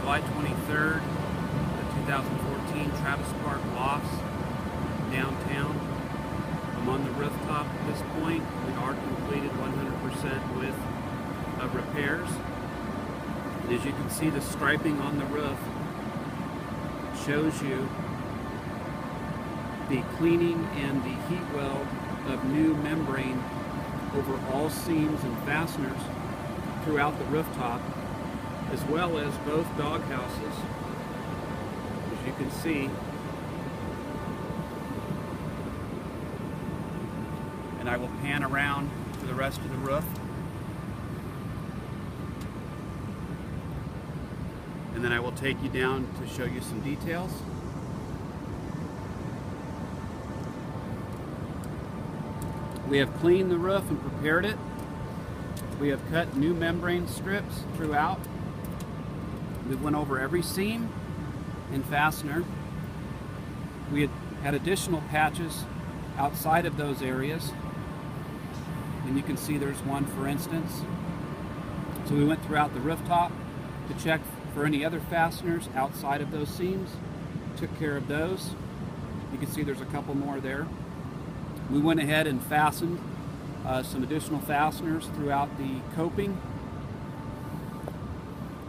July 23rd, 2014, Travis Park Lofts, downtown. I'm on the rooftop at this point. We are completed 100% with repairs. And as you can see, the striping on the roof shows you the cleaning and the heat weld of new membrane over all seams and fasteners throughout the rooftop, as well as both dog houses. As you can see, and I will pan around to the rest of the roof, and then I will take you down to show you some details. We have cleaned the roof and prepared it. We have cut new membrane strips throughout. We went over every seam and fastener. We had additional patches outside of those areas. And you can see there's one, for instance. So we went throughout the rooftop to check for any other fasteners outside of those seams. Took care of those. You can see there's a couple more there. We went ahead and fastened some additional fasteners throughout the coping.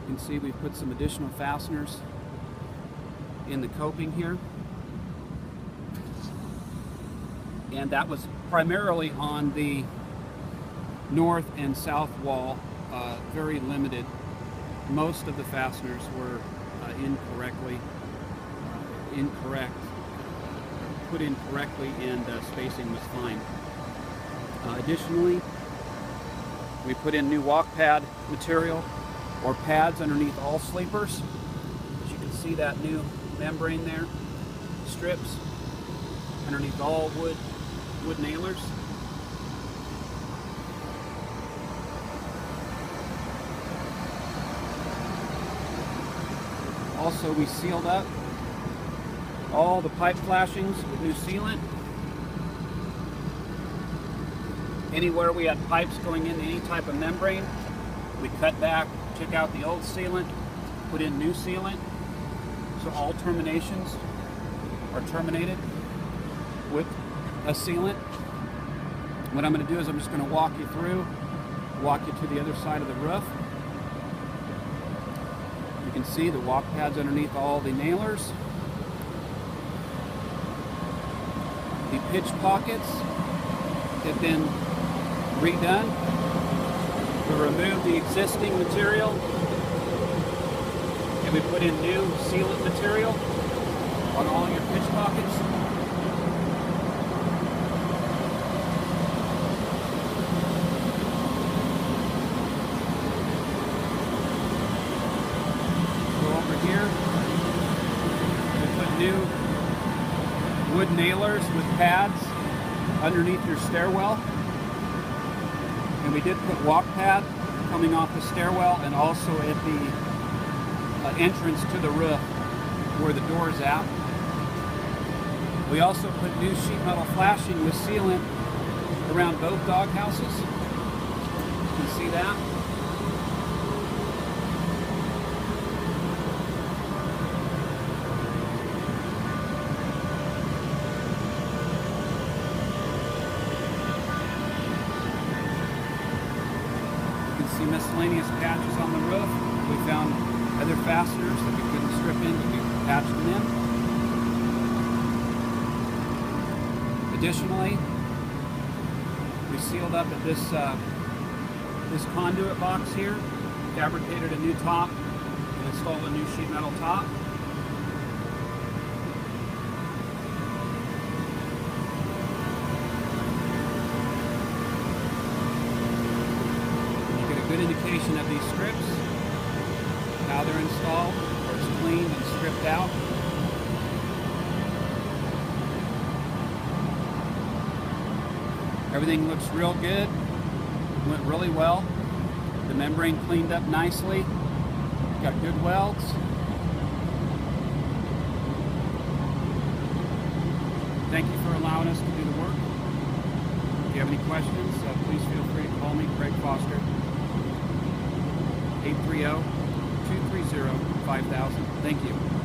You can see we've put some additional fasteners in the coping here. And that was primarily on the north and south wall, very limited. Most of the fasteners were put in correctly, and spacing was fine. Additionally, we put in new walk pad material or pads underneath all sleepers. As you can see, that new membrane there, strips underneath all wood nailers. Also, we sealed up all the pipe flashings with new sealant. Anywhere we had pipes going into any type of membrane, we cut back, took out the old sealant, put in new sealant. So all terminations are terminated with a sealant. What I'm going to do is I'm just going to walk you to the other side of the roof. You can see the walk pads underneath all the nailers. The pitch pockets have been redone. We removed the existing material and we put in new sealant material on all your pitch pockets. Go over here. We put new wood nailers with pads underneath your stairwell. And we did put walk pad coming off the stairwell and also at the entrance to the roof where the door is at. We also put new sheet metal flashing with sealant around both dog houses. You can see that. See miscellaneous patches on the roof. We found other fasteners that we couldn't strip in, but we patched them in. Additionally, we sealed up at this conduit box here, fabricated a new top, and installed a new sheet metal top. Good indication of these strips, how they're installed, where it's cleaned and stripped out. Everything looks real good, went really well. The membrane cleaned up nicely, got good welds. Thank you for allowing us to do the work. If you have any questions, please feel free to call me, Craig Foster, 830-230-5600. 5,000. Thank you.